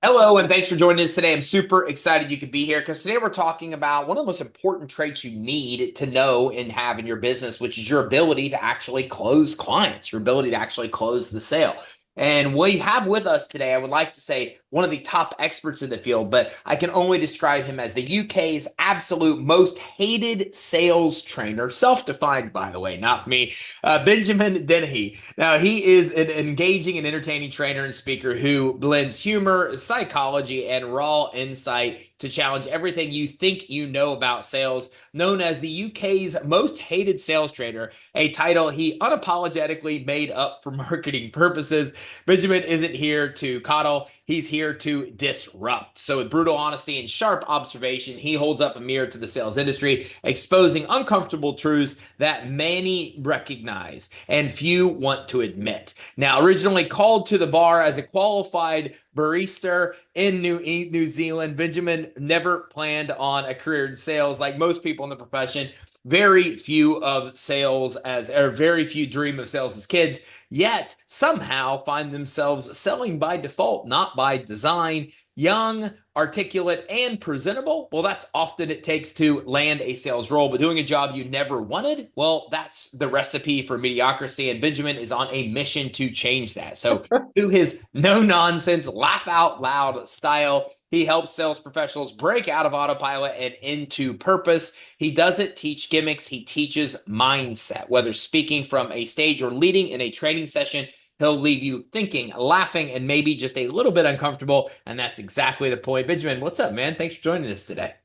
Hello, and thanks for joining us today. I'm super excited you could be here because today we're talking about one of the most important traits you need to know and have in your business, which is your ability to actually close clients, your ability to actually close the sale. And we have with us today, I would like to say, one of the top experts in the field, but I can only describe him as the UK's absolute most hated sales trainer, self-defined, by the way, not me, Benjamin Dennehy. Now, he is an engaging and entertaining trainer and speaker who blends humor, psychology, and raw insight to challenge everything you think you know about sales. Known as the UK's most hated sales trainer, a title he unapologetically made up for marketing purposes, Benjamin isn't here to coddle, he's here to disrupt. So, with brutal honesty and sharp observation, he holds up a mirror to the sales industry, exposing uncomfortable truths that many recognize and few want to admit. Now, originally called to the bar as a qualified barrister in New Zealand, Benjamin never planned on a career in sales like most people in the profession. Very few of sales as or very few dream of sales as kids, yet somehow find themselves selling by default, not by design. Young, articulate, and presentable, well, that's often it takes to land a sales role, but doing a job you never wanted, well, that's the recipe for mediocrity. And Benjamin is on a mission to change that. So, through his no nonsense, laugh out loud style, he helps sales professionals break out of autopilot and into purpose. He doesn't teach gimmicks, he teaches mindset. Whether speaking from a stage or leading in a training session, he'll leave you thinking, laughing, and maybe just a little bit uncomfortable. And that's exactly the point. Benjamin, what's up, man? Thanks for joining us today.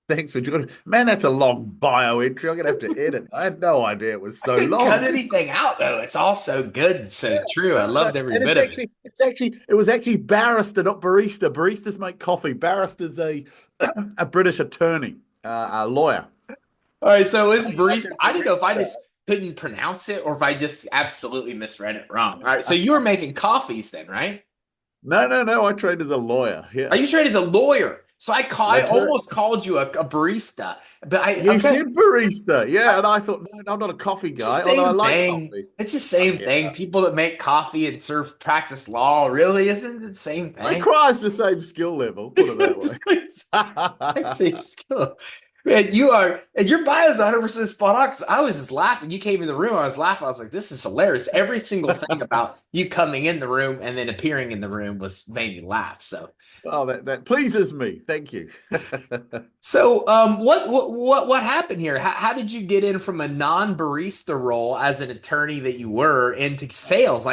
Thanks for joining. Man, that's a long bio entry. I'm gonna have to edit. I had no idea it was I so couldn't cut long. anything out though. It's all so good and so Yeah, true. I no, no. loved every And bit of it. it was actually barrister, not barista. Baristas make coffee. Barrister's a a British attorney, a lawyer. All right, so I it's mean, like barista. a I didn't know if I barista. just couldn't pronounce it or if I just absolutely misread it wrong. All right, so you were making coffees then, right? No, no, no. I trained as a lawyer. Are Yeah, you trained as a lawyer? So I that's it. almost called you a barista, but I You okay. said barista. I, Yeah, and I thought, no, I'm not a coffee it's the guy, although I same like thing. coffee. It's the same Yeah. thing. People that make coffee and serve practice law really isn't it the same thing. Requires the same skill level, put it that way. It's like same skill. Man, you are, and your bio is 100% spot on. 'Cause I was just laughing. You came in the room, I was laughing. I was like, this is hilarious. Every single thing about you coming in the room and then appearing in the room was made me laugh. Oh, that pleases me. Thank you. What happened here? How did you get in from a non-barista role as an attorney that you were into sales?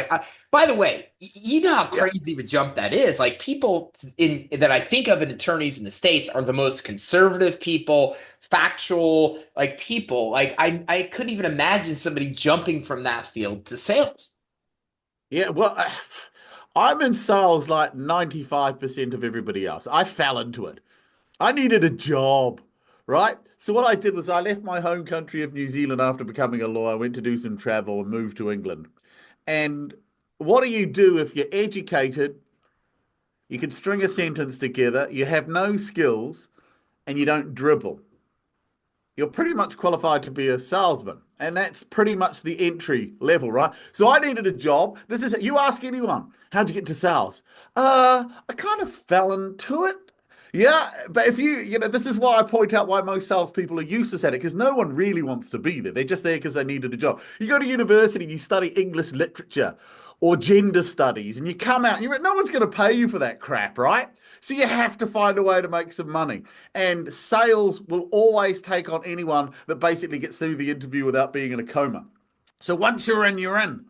By the way, you know how Yeah. crazy of a jump that is. Like people in that I think of in attorneys in the States are the most conservative people, factual, like people. Like I couldn't even imagine somebody jumping from that field to sales. Yeah. Well, I'm in sales like 95% of everybody else. I fell into it. I needed a job, right? So what I did was I left my home country of New Zealand after becoming a lawyer, went to do some travel and moved to England. And what do you do if you're educated, you can string a sentence together, you have no skills, and you don't dribble? You're pretty much qualified to be a salesman. And that's pretty much the entry level, right? So I needed a job. This is it. You ask anyone, how'd you get to sales? I kind of fell into it. Yeah, but if this is why I point out why most salespeople are useless at it, because no one really wants to be there. They're just there because they needed a job. You go to university, you study English literature or gender studies, and you come out and no one's going to pay you for that crap, right? So you have to find a way to make some money. And sales will always take on anyone that basically gets through the interview without being in a coma. So once you're in, you're in.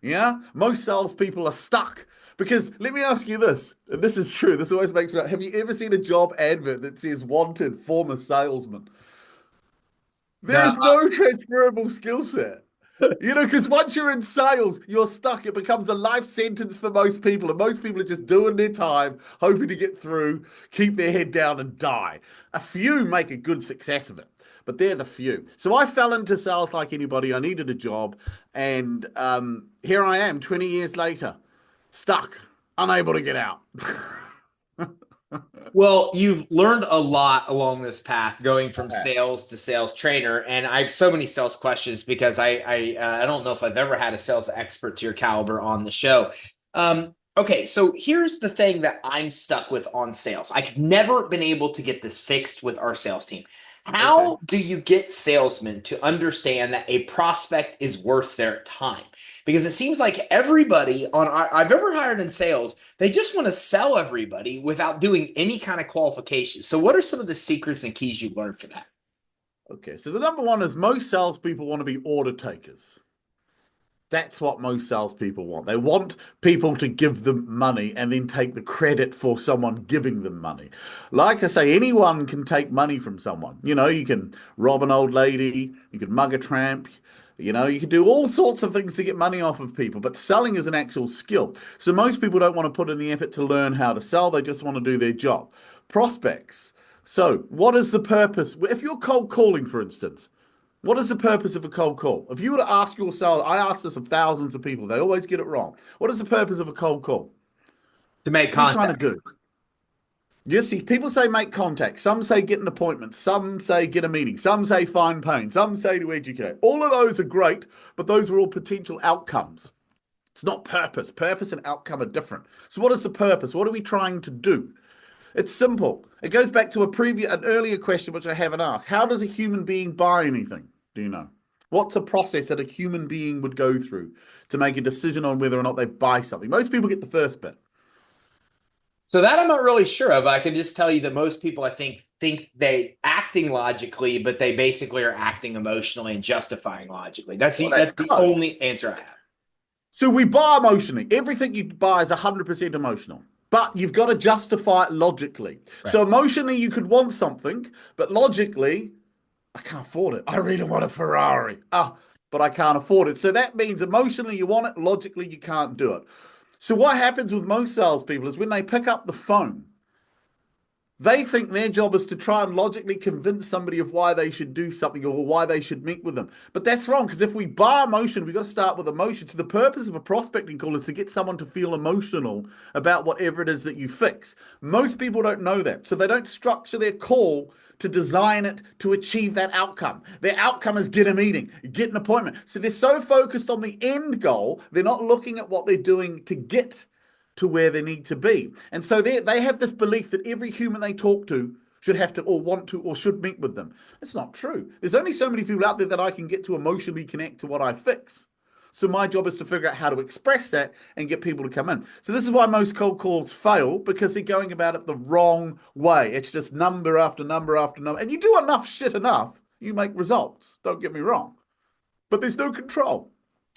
Yeah, most salespeople are stuck because let me ask you this, and this is true. This always makes me. Have you ever seen a job advert that says "wanted former salesman"? There No. is no transferable skill set. Because once you're in sales, you're stuck. It becomes a life sentence for most people, and most people are just doing their time, hoping to get through, keep their head down, and die. A few make a good success of it, but they're the few. So I fell into sales like anybody. I needed a job, and here I am, 20 years later, stuck, unable to get out. Well, you've learned a lot along this path, going from Okay. sales to sales trainer, and I have so many sales questions because I don't know if I've ever had a sales expert to your caliber on the show. Okay, so here's the thing that I'm stuck with on sales. I've never been able to get this fixed with our sales team. Okay. How do you get salesmen to understand that a prospect is worth their time? Because it seems like everybody I've ever hired in sales, they just want to sell everybody without doing any kind of qualifications. So what are some of the secrets and keys you've learned for that? Okay. So the number one is most salespeople want to be order takers. That's what most salespeople want. They want people to give them money and then take the credit for someone giving them money. Like I say, anyone can take money from someone. You know, you can rob an old lady, you can mug a tramp, you can do all sorts of things to get money off of people, but selling is an actual skill. So most people don't want to put in the effort to learn how to sell, they just want to do their job. Prospects. So, what is the purpose? If you're cold calling, for instance, what is the purpose of a cold call? If you were to ask your sales, I ask this of thousands of people, they always get it wrong. What is the purpose of a cold call? To make What are you trying to contact. do? You see, people say make contact. Some say get an appointment. Some say get a meeting. Some say find pain. Some say to educate. All of those are great, but those are all potential outcomes. It's not purpose. Purpose and outcome are different. So, what is the purpose? What are we trying to do? It's simple. It goes back to an earlier question which I haven't asked. How does a human being buy anything? Do you know? What's a process that a human being would go through to make a decision on whether or not they buy something? Most people get the first bit. So that I'm not really sure of. I can just tell you that most people, I think they acting logically, but they basically are acting emotionally and justifying logically. That's Well, the that's that's the close. only answer I have. So we buy emotionally. Everything you buy is 100% emotional. But you've got to justify it logically. Right. So emotionally, you could want something, but logically, I can't afford it. I really want a Ferrari. But I can't afford it. So that means emotionally you want it, logically you can't do it. So what happens with most salespeople is when they pick up the phone, they think their job is to try and logically convince somebody of why they should do something or why they should meet with them. But that's wrong because if we buy emotion, we've got to start with emotion. So the purpose of a prospecting call is to get someone to feel emotional about whatever it is that you fix. Most people don't know that. So they don't structure their call to design it to achieve that outcome. Their outcome is get a meeting, get an appointment. So they're so focused on the end goal, they're not looking at what they're doing to get to where they need to be. And so they have this belief that every human they talk to should have to or want to or should meet with them. That's not true. There's only so many people out there that I can get to emotionally connect to what I fix. So my job is to figure out how to express that and get people to come in. So this is why most cold calls fail because they're going about it the wrong way. It's just number after number after number. And you do enough shit enough, you make results. Don't get me wrong. But there's no control.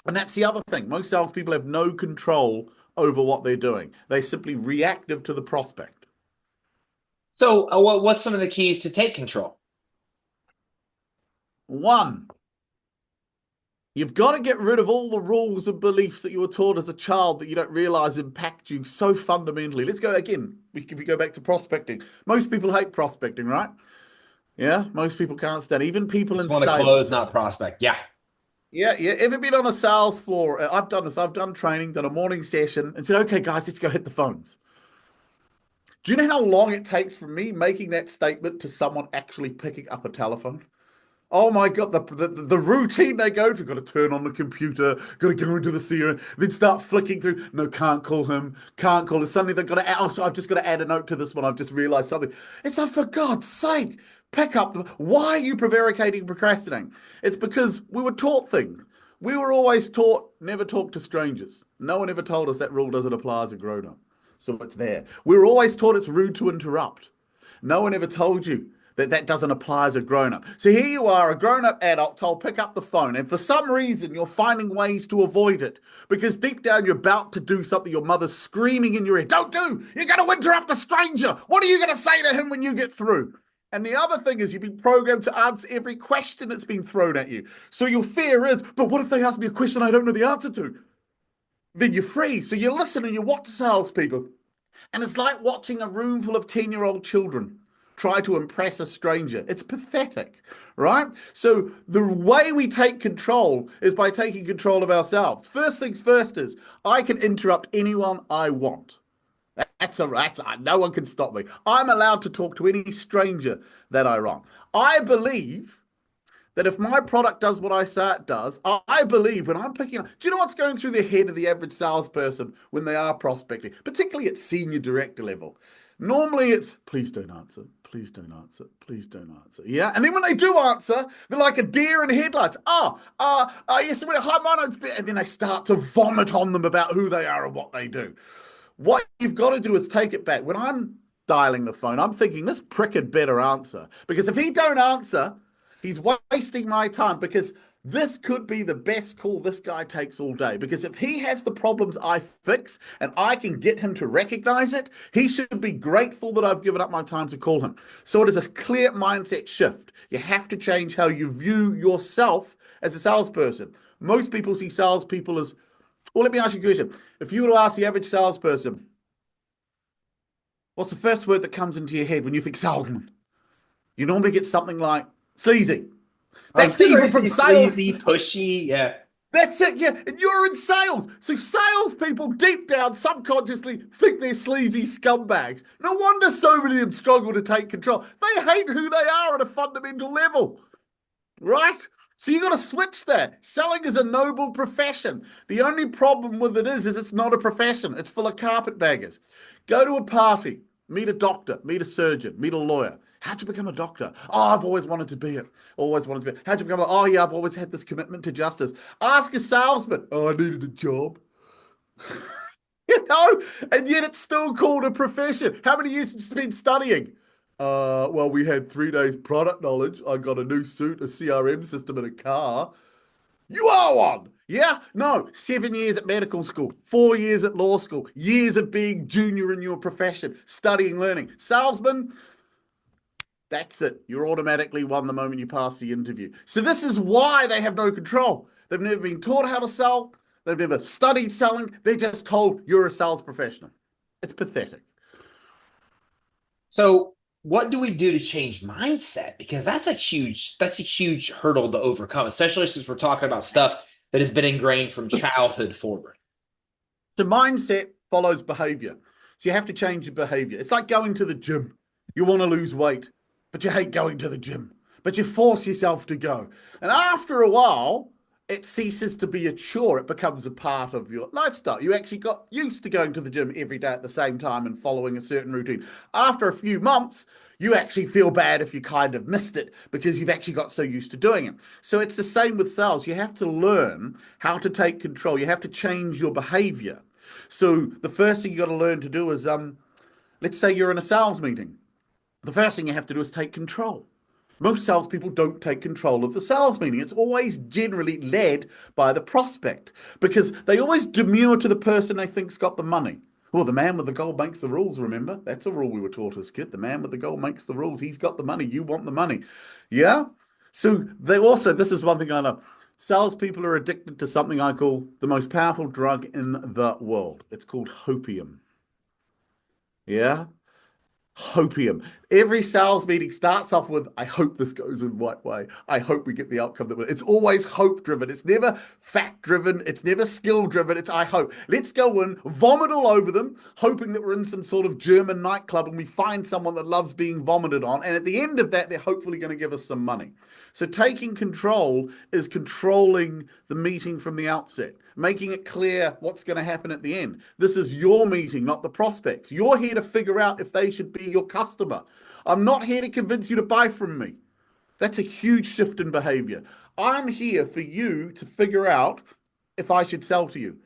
And that's the other thing. Most salespeople have no control over what they're doing. They're simply reactive to the prospect. So what's some of the keys to take control? One, you've got to get rid of all the rules and beliefs that you were taught as a child that you don't realize impact you so fundamentally. Let's go again. If we go back to prospecting, most people hate prospecting, right? Yeah, most people can't stand. Even people Just in want to close, sales. not prospect. Yeah. Yeah, yeah. Ever been on a sales floor? I've done this. I've done training, done a morning session, and said, "Okay, guys, let's go hit the phones." Do you know how long it takes from me making that statement to someone actually picking up a telephone? Oh my God, the routine they go through. Got to turn on the computer, got to go into the CRM, then start flicking through. No, can't call him, can't call him. Suddenly they've got to, also, I've just got to add a note to this one. I've just realized something. It's like, for God's sake, pick up. Why are you prevaricating, procrastinating? It's because we were taught things. We were always taught never talk to strangers. No one ever told us that rule doesn't apply as a grown up. So it's there. We were always taught it's rude to interrupt. No one ever told you that that doesn't apply as a grown up. So here you are, a grown up adult told pick up the phone, and for some reason you're finding ways to avoid it because deep down you're about to do something your mother's screaming in your ear. Don't do! You're going to interrupt a stranger. What are you going to say to him when you get through? And the other thing is you've been programmed to answer every question that's been thrown at you. So your fear is, but what if they ask me a question I don't know the answer to? Then you freeze. So you listen and you watch salespeople. And it's like watching a room full of 10-year-old children try to impress a stranger. It's pathetic, right? So the way we take control is by taking control of ourselves. First things first is I can interrupt anyone I want. No one can stop me. I'm allowed to talk to any stranger that I want. I believe that if my product does what I say it does, I believe when I'm picking up, do you know what's going through the head of the average salesperson when they are prospecting, particularly at senior director level? Normally it's, please don't answer, please don't answer, please don't answer. Yeah. And then when they do answer, they're like a deer in headlights. Yes, hi, my name's Ben. And then they start to vomit on them about who they are and what they do. What you've got to do is take it back. When I'm dialing the phone, I'm thinking this prick had better answer. Because if he don't answer, he's wasting my time, because this could be the best call this guy takes all day. Because if he has the problems I fix and I can get him to recognize it, he should be grateful that I've given up my time to call him. So it is a clear mindset shift. You have to change how you view yourself as a salesperson. Most people see salespeople as, well, let me ask you a question. If you were to ask the average salesperson, what's the first word that comes into your head when you think salesman? You normally get something like sleazy. Like That's even from sales. sleazy, pushy. Yeah. That's it, yeah. And you're in sales. So salespeople deep down subconsciously think they're sleazy scumbags. No wonder so many of them struggle to take control. They hate who they are at a fundamental level, right? So you got to switch that. Selling is a noble profession. The only problem with it is it's not a profession. It's full of carpetbaggers. Go to a party, meet a doctor, meet a surgeon, meet a lawyer. How'd you become a doctor? Oh, I've always wanted to be it. Always wanted to be it. How'd you become oh yeah, I've always had this commitment to justice. Ask a salesman. Oh, I needed a job. You know, and yet it's still called a profession. How many years have you spent studying? Well, we had 3 days product knowledge. I got a new suit, a CRM system, and a car. You are one. Yeah? No, 7 years at medical school, 4 years at law school, years of being junior in your profession, studying, learning. Salesman, that's it. You're automatically won the moment you pass the interview. So this is why they have no control. They've never been taught how to sell. They've never studied selling. They're just told you're a sales professional. It's pathetic. So what do we do to change mindset? Because that's a huge hurdle to overcome, especially since we're talking about stuff that has been ingrained from childhood forward. So mindset follows behavior. So you have to change your behavior. It's like going to the gym. You want to lose weight, but you hate going to the gym, but you force yourself to go. And after a while, it ceases to be a chore. It becomes a part of your lifestyle. You actually got used to going to the gym every day at the same time and following a certain routine. After a few months, you actually feel bad if you kind of missed it because you've actually got so used to doing it. So it's the same with sales. You have to learn how to take control. You have to change your behavior. So the first thing you got to learn to do is, let's say you're in a sales meeting. The first thing you have to do is take control. Most salespeople don't take control of the sales meeting. It's always generally led by the prospect because they always demur to the person they think's got the money. Well, the man with the gold makes the rules, remember? That's a rule we were taught as kids. The man with the gold makes the rules. He's got the money. You want the money. Yeah? So they also, this is one thing I know. Salespeople are addicted to something I call the most powerful drug in the world. It's called hopium. Yeah? Hopium. Every sales meeting starts off with, I hope this goes in the right way. I hope we get the outcome that it's always hope driven. It's never fact driven. It's never skill driven. It's I hope. Let's go in, vomit all over them, hoping that we're in some sort of German nightclub and we find someone that loves being vomited on. And at the end of that, they're hopefully going to give us some money. So taking control is controlling the meeting from the outset, making it clear what's going to happen at the end. This is your meeting, not the prospects. You're here to figure out if they should be your customer. I'm not here to convince you to buy from me. That's a huge shift in behavior. I'm here for you to figure out if I should sell to you.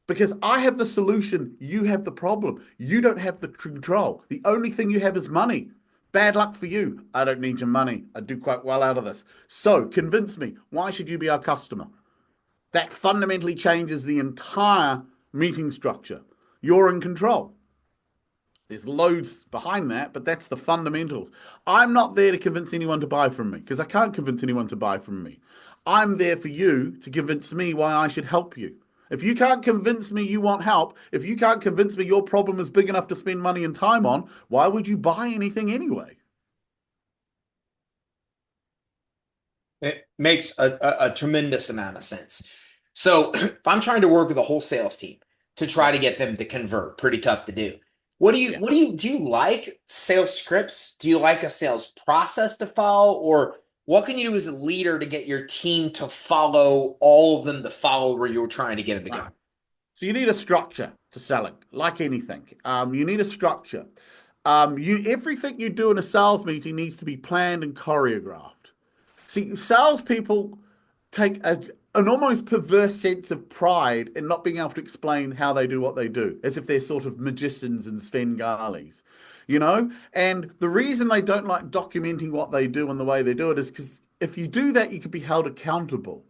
Because I have the solution, you have the problem. You don't have the control. The only thing you have is money. Bad luck for you. I don't need your money. I do quite well out of this. So convince me, why should you be our customer? That fundamentally changes the entire meeting structure. You're in control. There's loads behind that, but that's the fundamentals. I'm not there to convince anyone to buy from me because I can't convince anyone to buy from me. I'm there for you to convince me why I should help you. If you can't convince me you want help, if you can't convince me your problem is big enough to spend money and time on, why would you buy anything anyway? It makes a tremendous amount of sense. So if I'm trying to work with a whole sales team to try Yeah, to get them to convert, pretty tough to do. yeah. Do you like sales scripts? Do you like a sales process to follow? Or What can you do as a leader to get your team to follow all of them to follow where you're trying to get them to go? Right. So you need a structure to selling, like anything. You need a structure. You everything you do in a sales meeting needs to be planned and choreographed. See, salespeople take an almost perverse sense of pride in not being able to explain how they do what they do, as if they're sort of magicians and Svengalis, you know? And the reason they don't like documenting what they do and the way they do it is because if you do that, you can be held accountable.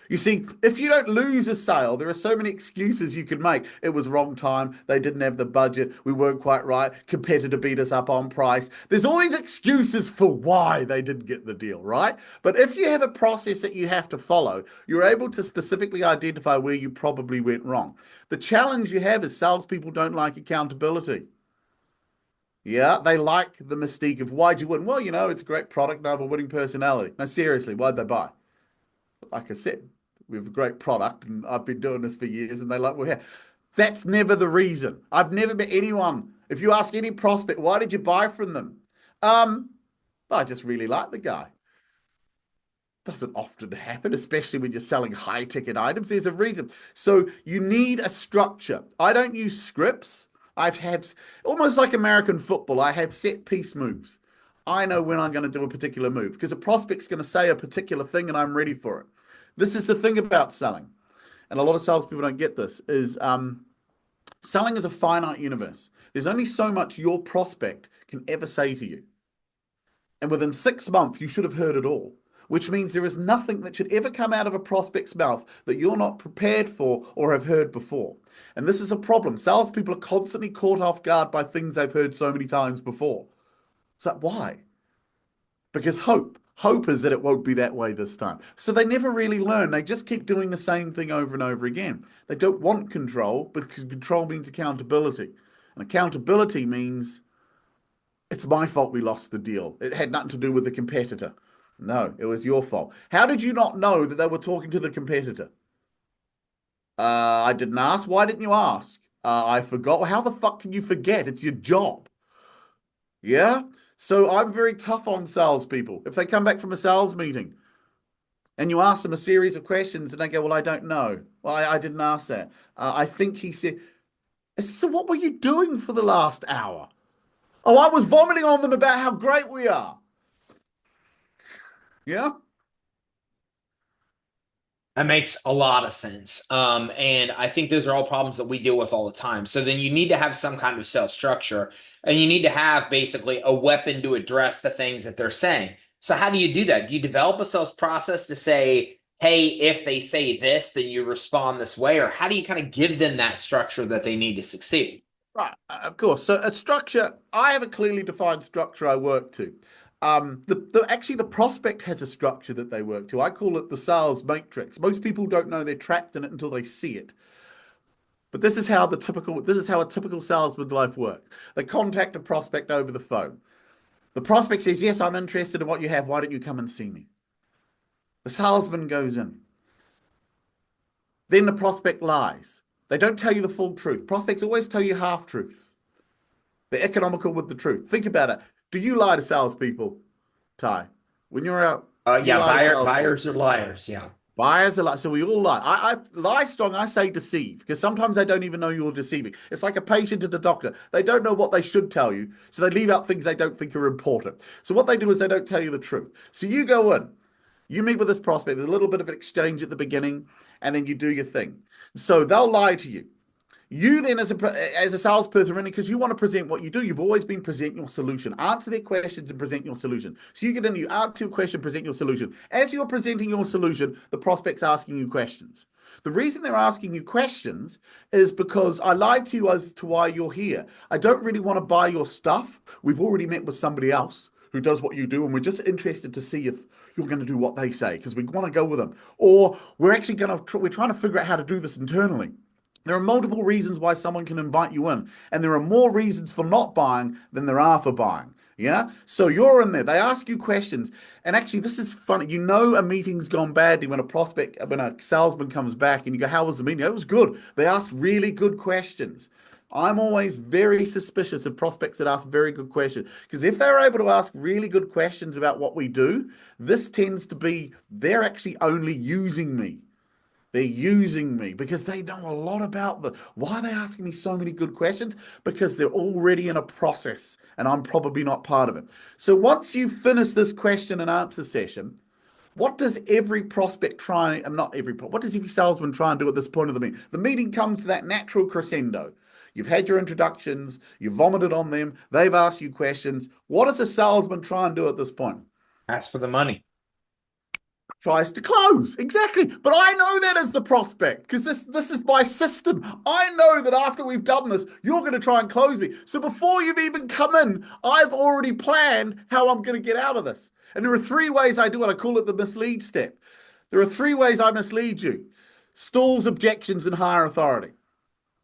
You see, if you don't lose a sale, there are so many excuses you can make. It was wrong time. They didn't have the budget. We weren't quite right. Competitor beat us up on price. There's always excuses for why they didn't get the deal, right? But if you have a process that you have to follow, you're able to specifically identify where you probably went wrong. The challenge you have is salespeople don't like accountability. Yeah, they like the mystique of why'd you win? Well, it's a great product and I have a winning personality. No, seriously, why'd they buy? Like I said, we have a great product and I've been doing this for years and they like, well, yeah. That's never the reason. I've never met anyone. If you ask any prospect, why did you buy from them? Um, I just really like the guy. Doesn't often happen, especially when you're selling high ticket items. There's a reason. So you need a structure. I don't use scripts. I've had almost like American football. I have set piece moves. I know when I'm going to do a particular move because a prospect's going to say a particular thing and I'm ready for it. This is the thing about selling, and a lot of salespeople don't get this, is selling is a finite universe. There's only so much your prospect can ever say to you. And within 6 months, you should have heard it all, which means there is nothing that should ever come out of a prospect's mouth that you're not prepared for or have heard before. And this is a problem. Salespeople are constantly caught off guard by things they've heard so many times before. So why? Because hope is that it won't be that way this time. So they never really learn. They just keep doing the same thing over and over again. They don't want control because control means accountability. And accountability means it's my fault we lost the deal. It had nothing to do with the competitor. No, it was your fault. How did you not know that they were talking to the competitor? I didn't ask. Why didn't you ask? I forgot. Well, how the fuck can you forget? It's your job. Yeah? So I'm very tough on salespeople. If they come back from a sales meeting and you ask them a series of questions and they go, well, I don't know. Well, I didn't ask that. I think he said, so what were you doing for the last hour? Oh, I was vomiting on them about how great we are. Yeah? That makes a lot of sense. And I think those are all problems that we deal with all the time. So then you need to have some kind of sales structure and you need to have basically a weapon to address the things that they're saying. So how do you do that? Do you develop a sales process to say, hey, if they say this, then you respond this way? Or how do you kind of give them that structure that they need to succeed? Right, of course. So a structure, I have a clearly defined structure I work to. Actually the prospect has a structure that they work to. I call it the sales matrix. Most people don't know they're trapped in it until they see it. But this is how a typical salesman life works. They contact a prospect over the phone. The prospect says, yes, I'm interested in what you have. Why don't you come and see me? The salesman goes in. Then the prospect lies. They don't tell you the full truth. Prospects always tell you half truths. They're economical with the truth. Think about it. Do you lie to salespeople, Ty? When you're out, do you Yeah, lie to salespeople? buyers are liars. Yeah. Buyers are like, so we all lie. I lie strong, I say deceive, because sometimes they don't even know you're deceiving. It's like a patient and a doctor. They don't know what they should tell you, so they leave out things they don't think are important. So what they do is they don't tell you the truth. So you go in, you meet with this prospect, there's a little bit of an exchange at the beginning, and then you do your thing. So they'll lie to you. You then, as a salesperson, really, because you want to present what you do, you've always been present your solution. Answer their questions and present your solution. So you get in, you answer your question, present your solution. As you're presenting your solution, the prospect's asking you questions. The reason they're asking you questions is because I lied to you as to why you're here. I don't really want to buy your stuff. We've already met with somebody else who does what you do, and we're just interested to see if you're going to do what they say because we want to go with them. Or we're actually we're trying to figure out how to do this internally. There are multiple reasons why someone can invite you in, and there are more reasons for not buying than there are for buying. Yeah. So you're in there. They ask you questions. And actually, this is funny. You know, a meeting's gone badly when a salesman comes back and you go, how was the meeting? It was good. They asked really good questions. I'm always very suspicious of prospects that ask very good questions because if they're able to ask really good questions about what we do, this tends to be they're actually only using me. They're using me because they know a lot about the why are they asking me so many good questions? Because they're already in a process and I'm probably not part of it. So once you finish this question and answer session, what does every prospect try? Not every. What does every salesman try and do at this point of the meeting? The meeting comes to that natural crescendo. You've had your introductions. You've vomited on them. They've asked you questions. What does a salesman try and do at this point? Ask for the money. Tries to close. Exactly. But I know that as the prospect because this is my system. I know that after we've done this, you're going to try and close me. So before you've even come in, I've already planned how I'm going to get out of this. And there are three ways I do it. I call it the mislead step. There are three ways I mislead you: stalls, objections, and higher authority.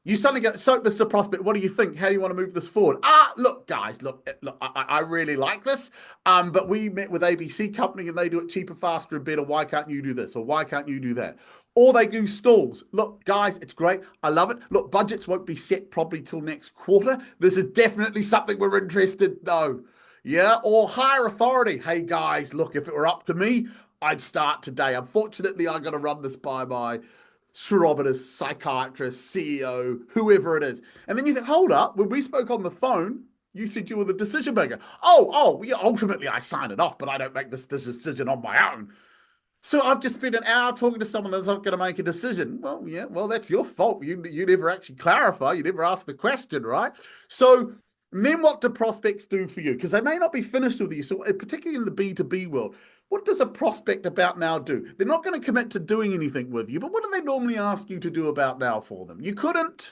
You suddenly go, so Mr. Prospect, what do you think? How do you want to move this forward? Look, guys, look, I really like this. But we met with ABC company and they do it cheaper, faster, and better. Why can't you do this? Or why can't you do that? Or they do stalls. Look, guys, it's great. I love it. Look, budgets won't be set probably till next quarter. This is definitely something we're interested, though. Yeah. Or higher authority. Hey, guys, look, if it were up to me, I'd start today. Unfortunately, I got to run this by my chiropodist, psychiatrist, CEO, whoever it is. And then you think, hold up, when we spoke on the phone, you said you were the decision maker. Yeah, ultimately I sign it off, but I don't make this decision on my own. So I've just spent an hour talking to someone that's not going to make a decision. Well, yeah, well, that's your fault. You never actually clarify. You never ask the question, right? So then what do prospects do for you? Because they may not be finished with you. So particularly in the B2B world, what does a prospect about now do? They're not going to commit to doing anything with you, but what do they normally ask you to do about now for them? You couldn't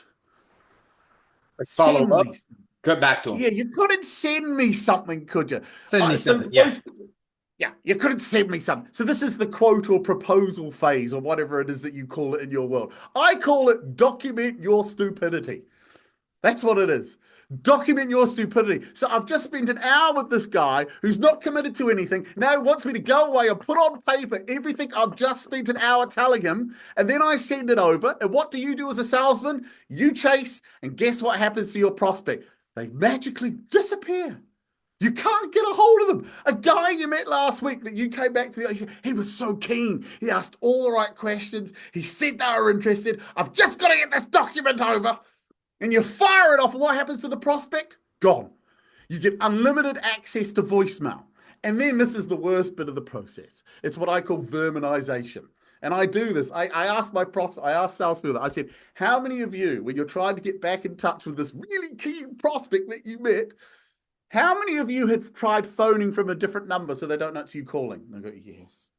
Follow send up. me. Go back to him. Yeah, you couldn't send me something, could you? Send me So something. Yeah. most Yeah, you couldn't send me something. So this is the quote or proposal phase or whatever it is that you call it in your world. I call it document your stupidity. That's what it is. Document your stupidity. So I've just spent an hour with this guy who's not committed to anything. Now he wants me to go away and put on paper everything I've just spent an hour telling him. And then I send it over. And what do you do as a salesman? You chase. And guess what happens to your prospect? They magically disappear. You can't get a hold of them. A guy you met last week that you came back to, he was so keen. He asked all the right questions. He said they were interested. I've just got to get this document over. And you fire it off. And what happens to the prospect? Gone. You get unlimited access to voicemail. And then this is the worst bit of the process. It's what I call verminization. And I do this. I ask I ask salespeople, I said, how many of you, when you're trying to get back in touch with this really keen prospect that you met, how many of you had tried phoning from a different number so they don't know it's you calling? And I go, yes.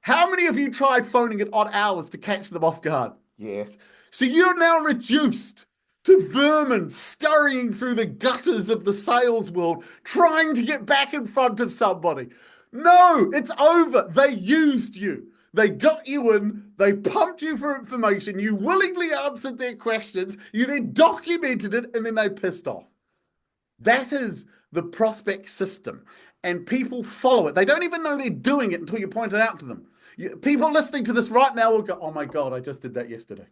How many of you tried phoning at odd hours to catch them off guard? Yes. So you're now reduced to vermin scurrying through the gutters of the sales world, trying to get back in front of somebody. No, it's over. They used you. They got you in, they pumped you for information, you willingly answered their questions, you then documented it, and then they pissed off. That is the prospect system. And people follow it. They don't even know they're doing it until you point it out to them. People listening to this right now will go, oh my God, I just did that yesterday.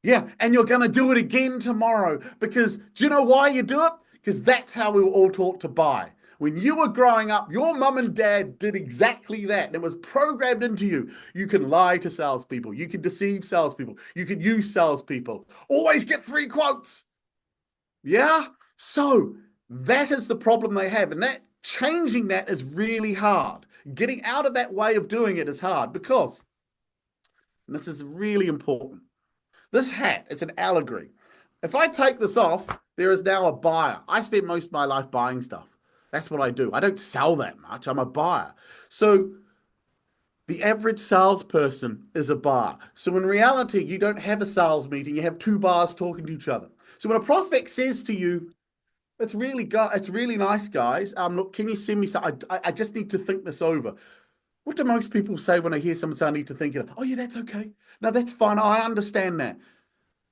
Yeah, and you're going to do it again tomorrow because do you know why you do it? Because that's how we were all taught to buy. When you were growing up, your mum and dad did exactly that. And it was programmed into you. You can lie to salespeople. You can deceive salespeople. You can use salespeople. Always get 3 quotes. Yeah? So that is the problem they have. And that changing that is really hard. Getting out of that way of doing it is hard because, and this is really important, this hat is an allegory. If I take this off, there is now a buyer. I spend most of my life buying stuff. That's what I do. I don't sell that much. I'm a buyer. So the average salesperson is a buyer. So in reality, you don't have a sales meeting. You have 2 buyers talking to each other. So when a prospect says to you, it's really nice, guys. Look, can you send me some? I just need to think this over. What do most people say when they hear someone say I need to think it? Oh yeah, that's okay. No, that's fine. I understand that.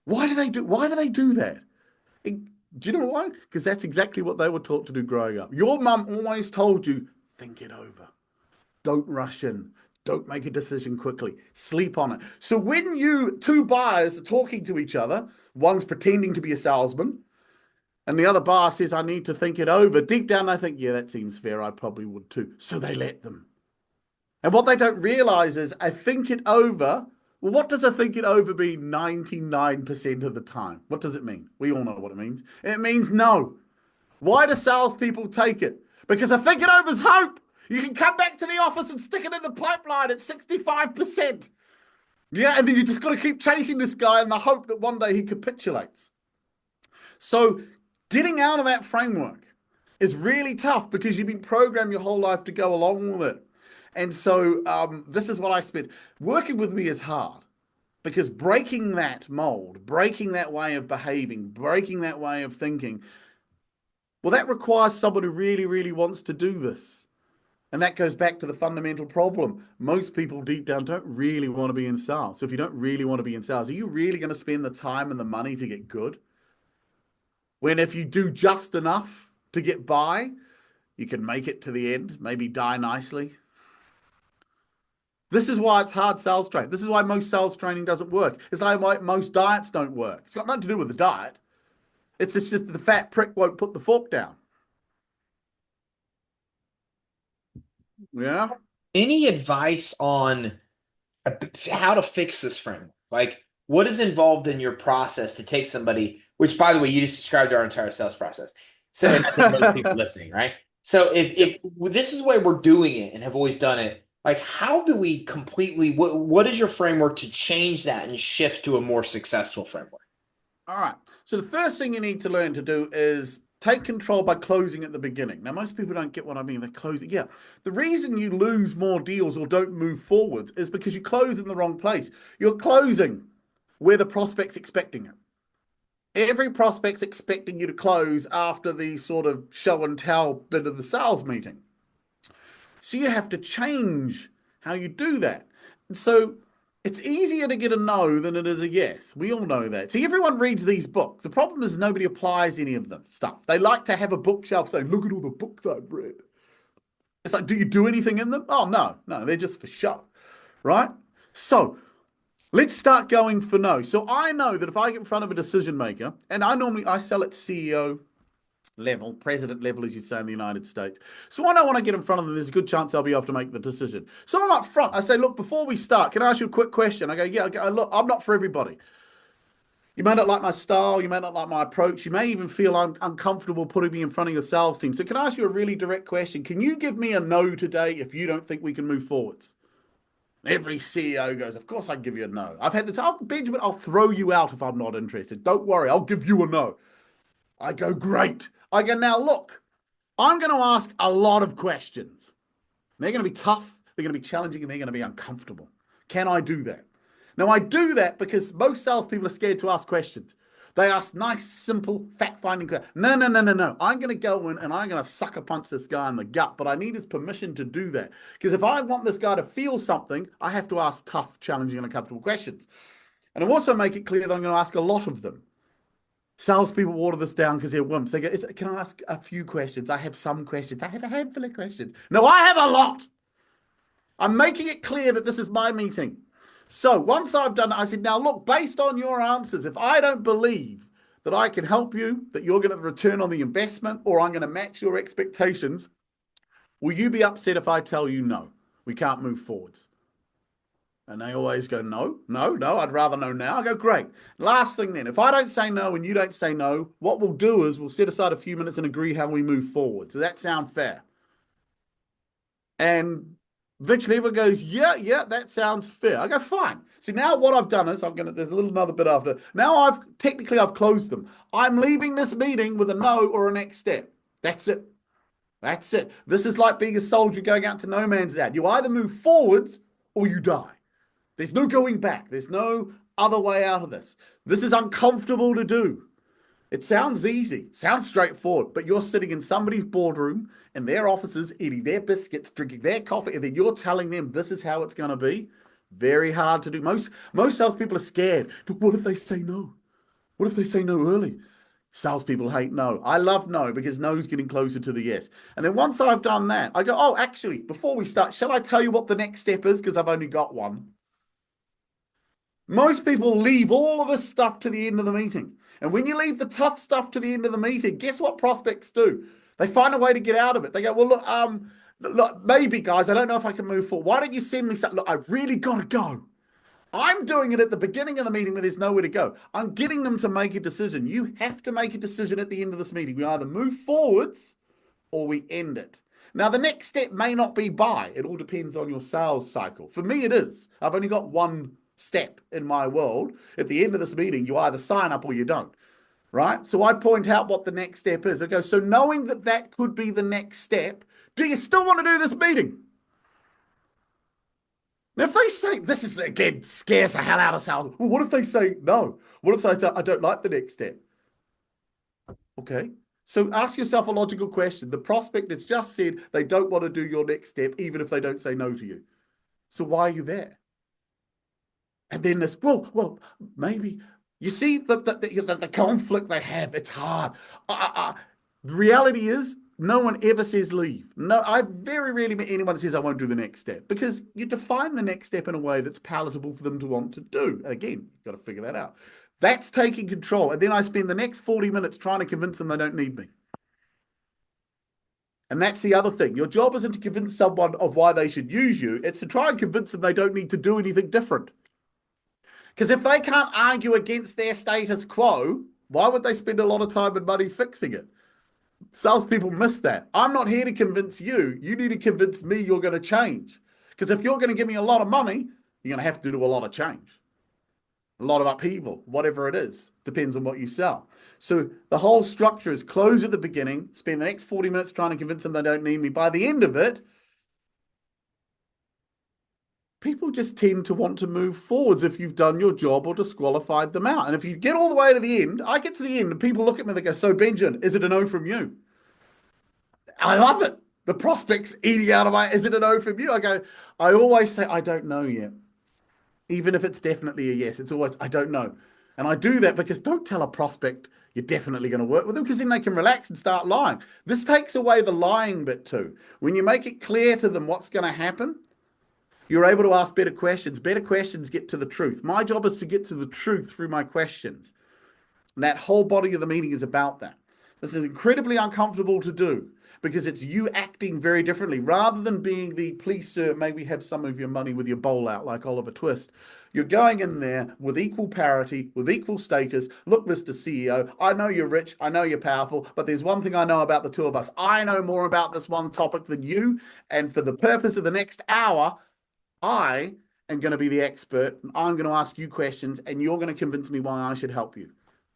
Why do they do that? Do you know why? Because that's exactly what they were taught to do growing up. Your mum always told you, think it over. Don't rush in. Don't make a decision quickly. Sleep on it. So when you 2 buyers are talking to each other, One's pretending to be a salesman, and the other bar says, I need to think it over. Deep down, they think, yeah, that seems fair. I probably would too. So they let them. And what they don't realize is I think it over. Well, what does a think it over mean 99% of the time? What does it mean? We all know what it means. It means no. Why do salespeople take it? Because I think it over's hope. You can come back to the office and stick it in the pipeline at 65%. Yeah, and then you just got to keep chasing this guy in the hope that one day he capitulates. So getting out of that framework is really tough because you've been programmed your whole life to go along with it. And so this is what I spent. Working with me is hard because breaking that mold, breaking that way of behaving, breaking that way of thinking, well, that requires someone who really, really wants to do this. And that goes back to the fundamental problem. Most people deep down don't really want to be in sales. So if you don't really want to be in sales, are you really going to spend the time and the money to get good? When if you do just enough to get by, you can make it to the end, maybe die nicely. This is why it's hard sales training. This is why most sales training doesn't work. It's like why most diets don't work. It's got nothing to do with the diet. It's just the fat prick won't put the fork down. Yeah. Any advice on how to fix this framework? Like, what is involved in your process to take somebody, which, by the way, you just described our entire sales process. So, and I think most people listening, right? So, if this is the way we're doing it and have always done it, like, how do we completely, what is your framework to change that and shift to a more successful framework? All right. So the first thing you need to learn to do is take control by closing at the beginning. Now, most people don't get what I mean. They close it. Yeah. The reason you lose more deals or don't move forwards is because you close in the wrong place. You're closing where the prospect's expecting it. Every prospect's expecting you to close after the sort of show and tell bit of the sales meeting. So you have to change how you do that. And so it's easier to get a no than it is a yes. We all know that. See, everyone reads these books. The problem is nobody applies any of the stuff. They like to have a bookshelf saying, look at all the books I've read. It's like, do you do anything in them? Oh, no, they're just for show, right? So let's start going for no. So I know that if I get in front of a decision maker, and I sell at CEO level, president level, as you say in the United States. So I don't want to get in front of them. There's a good chance I'll be able to make the decision. So I'm up front. I say, look, before we start, can I ask you a quick question? I go, yeah, look, I'm not for everybody. You may not like my style. You may not like my approach. You may even feel I'm uncomfortable putting me in front of your sales team. So can I ask you a really direct question? Can you give me a no today if you don't think we can move forwards? Every CEO goes, of course I can give you a no. I've had the time, Benjamin, I'll throw you out if I'm not interested. Don't worry, I'll give you a no. I go, great. I go, now look, I'm going to ask a lot of questions. They're going to be tough, they're going to be challenging, and they're going to be uncomfortable. Can I do that? Now, I do that because most salespeople are scared to ask questions. They ask nice, simple, fact-finding questions. No. I'm going to go in and I'm going to sucker punch this guy in the gut, but I need his permission to do that. Because if I want this guy to feel something, I have to ask tough, challenging, and uncomfortable questions. And I also make it clear that I'm going to ask a lot of them. Salespeople water this down because they're wimps. They go, can I ask a few questions? I have some questions. I have a handful of questions. No, I have a lot. I'm making it clear that this is my meeting. So once I've done it, I said, now look, based on your answers, if I don't believe that I can help you, that you're going to return on the investment, or I'm going to match your expectations, will you be upset if I tell you no, we can't move forwards? And they always go, no, I'd rather know now. I go, great. Last thing then, if I don't say no and you don't say no, what we'll do is we'll set aside a few minutes and agree how we move forward. Does that sound fair? And Rich Lever goes, yeah, that sounds fair. I go, fine. See, now what I've done is there's another bit after. Now I've closed them. I'm leaving this meeting with a no or a next step. That's it. That's it. This is like being a soldier going out to no man's land. You either move forwards or you die. There's no going back. There's no other way out of this. This is uncomfortable to do. It sounds easy, sounds straightforward, but you're sitting in somebody's boardroom in their offices, eating their biscuits, drinking their coffee, and then you're telling them this is how it's going to be. Very hard to do. Most salespeople are scared. But what if they say no? What if they say no early? Salespeople hate no. I love no because no's getting closer to the yes. And then once I've done that, I go, oh, actually, before we start, shall I tell you what the next step is? Because I've only got one. Most people leave all of this stuff to the end of the meeting. And when you leave the tough stuff to the end of the meeting, guess what prospects do? They find a way to get out of it. They go, well, look, maybe guys, I don't know if I can move forward. Why don't you send me something? Look, I've really got to go. I'm doing it at the beginning of the meeting where there's nowhere to go. I'm getting them to make a decision. You have to make a decision at the end of this meeting. We either move forwards or we end it. Now, the next step may not be buy. It all depends on your sales cycle. For me, it is. I've only got one step in my world. At the end of this meeting, you either sign up or you don't, right? So I point out what the next step is. I go, so knowing that that could be the next step, do you still want to do this meeting? Now, if they say, this is, again, scares the hell out of sales. Well, what if they say no? What if they say, I don't like the next step? Okay. So ask yourself a logical question. The prospect has just said they don't want to do your next step, even if they don't say no to you. So why are you there? And then this, maybe. You see the conflict they have. It's hard. The reality is, no one ever says leave. No, I very rarely met anyone that says I won't do the next step, because you define the next step in a way that's palatable for them to want to do. Again, you've got to figure that out. That's taking control. And then I spend the next 40 minutes trying to convince them they don't need me. And that's the other thing. Your job isn't to convince someone of why they should use you. It's to try and convince them they don't need to do anything different. Because if they can't argue against their status quo, why would they spend a lot of time and money fixing it? Salespeople miss that. I'm not here to convince you. You need to convince me you're going to change. Because if you're going to give me a lot of money, you're going to have to do a lot of change, a lot of upheaval, whatever it is. Depends on what you sell. So the whole structure is close at the beginning, spend the next 40 minutes trying to convince them they don't need me. By the end of it, people just tend to want to move forwards if you've done your job or disqualified them out. And if you get all the way to the end, I get to the end and people look at me and they go, so Benjamin, is it a no from you? I love it. The prospect's eating out of my, is it a no from you? I always say, I don't know yet. Even if it's definitely a yes, it's always, I don't know. And I do that because don't tell a prospect you're definitely going to work with them, because then they can relax and start lying. This takes away the lying bit too. When you make it clear to them what's going to happen, you're able to ask better questions. Better questions get to the truth. My job is to get to the truth through my questions. And that whole body of the meeting is about that. This is incredibly uncomfortable to do because it's you acting very differently. Rather than being the, please, sir, may we have some of your money with your bowl out like Oliver Twist. You're going in there with equal parity, with equal status. Look, Mr. CEO, I know you're rich, I know you're powerful, but there's one thing I know about the two of us. I know more about this one topic than you. And for the purpose of the next hour, I am going to be the expert. And I'm going to ask you questions and you're going to convince me why I should help you.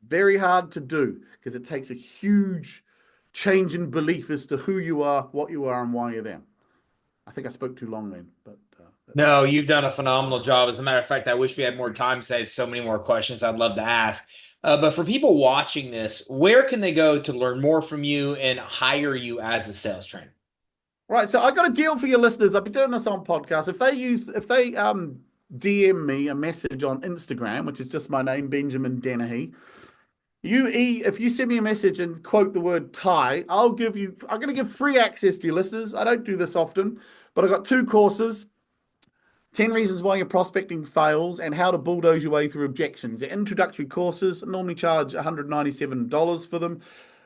Very hard to do because it takes a huge change in belief as to who you are, what you are, and why you're there. I think I spoke too long then, but No, you've done a phenomenal job. As a matter of fact, I wish we had more time because I have so many more questions I'd love to ask. But for people watching this, where can they go to learn more from you and hire you as a sales trainer? right. So I got a deal for your listeners. I've been doing this on podcasts. If they DM me a message on Instagram, which is just my name, Benjamin Dennehy. If you send me a message and quote the word tie, I'm going to give free access to your listeners. I don't do this often, but I've got 2 courses, 10 reasons why your prospecting fails and how to bulldoze your way through objections. They're introductory courses. I normally charge $197 for them.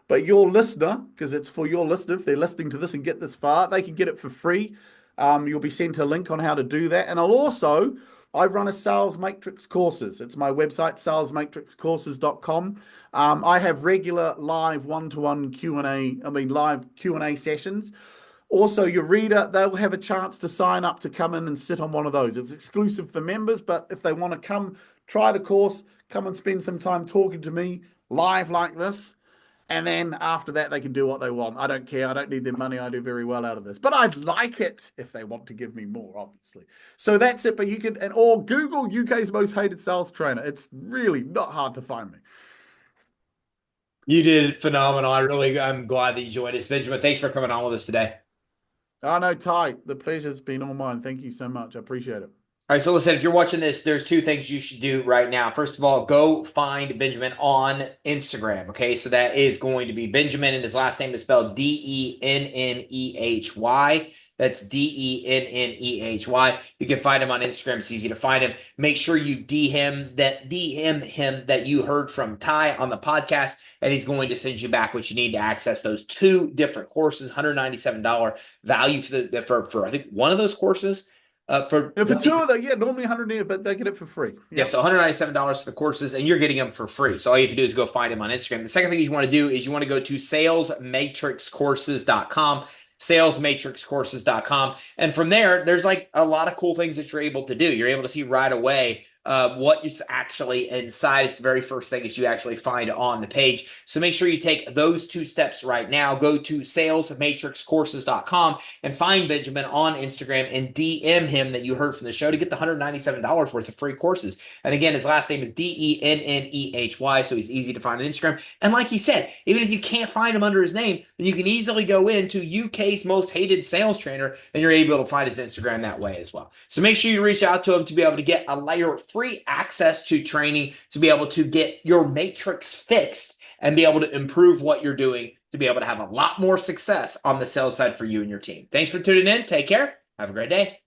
But your listener, because it's for your listener, if they're listening to this and get this far, they can get it for free. You'll be sent a link on how to do that. And I run a sales matrix courses. It's my website, salesmatrixcourses.com. I have regular live one-to-one live Q&A sessions. Also, your reader, they'll have a chance to sign up to come in and sit on one of those. It's exclusive for members, but if they want to come try the course, come and spend some time talking to me live like this, and then after that, they can do what they want. I don't care. I don't need their money. I do very well out of this. But I'd like it if they want to give me more, obviously. So that's it. But you can, or Google UK's most hated sales trainer. It's really not hard to find me. You did phenomenal. I'm glad that you joined us. Benjamin, thanks for coming on with us today. Oh, no, Ty. The pleasure's been all mine. Thank you so much. I appreciate it. All right, so listen, if you're watching this, there's 2 things you should do right now. First of all, go find Benjamin on Instagram, okay? So that is going to be Benjamin, and his last name is spelled Dennehy. That's Dennehy. You can find him on Instagram. It's easy to find him. Make sure you DM him that you heard from Ty on the podcast, and he's going to send you back what you need to access those two different courses. $197 value for I think one of those courses. For two of them, yeah, normally 100, but they get it for free. Yeah, Yeah. so $197 for the courses, and you're getting them for free. So all you have to do is go find him on Instagram. The second thing you want to do is you want to go to salesmatrixcourses.com, salesmatrixcourses.com. And from there, there's like a lot of cool things that you're able to do. You're able to see right away what is actually inside. It's the very first thing that you actually find on the page. So make sure you take those two steps right now. Go to salesmatrixcourses.com and find Benjamin on Instagram and DM him that you heard from the show to get the $197 worth of free courses. And again, his last name is Dennehy, so he's easy to find on Instagram. And like he said, even if you can't find him under his name, then you can easily go into UK's most hated sales trainer and you're able to find his Instagram that way as well. So make sure you reach out to him to be able to get a layer free access to training, to be able to get your matrix fixed and be able to improve what you're doing, to be able to have a lot more success on the sales side for you and your team. Thanks for tuning in. Take care. Have a great day.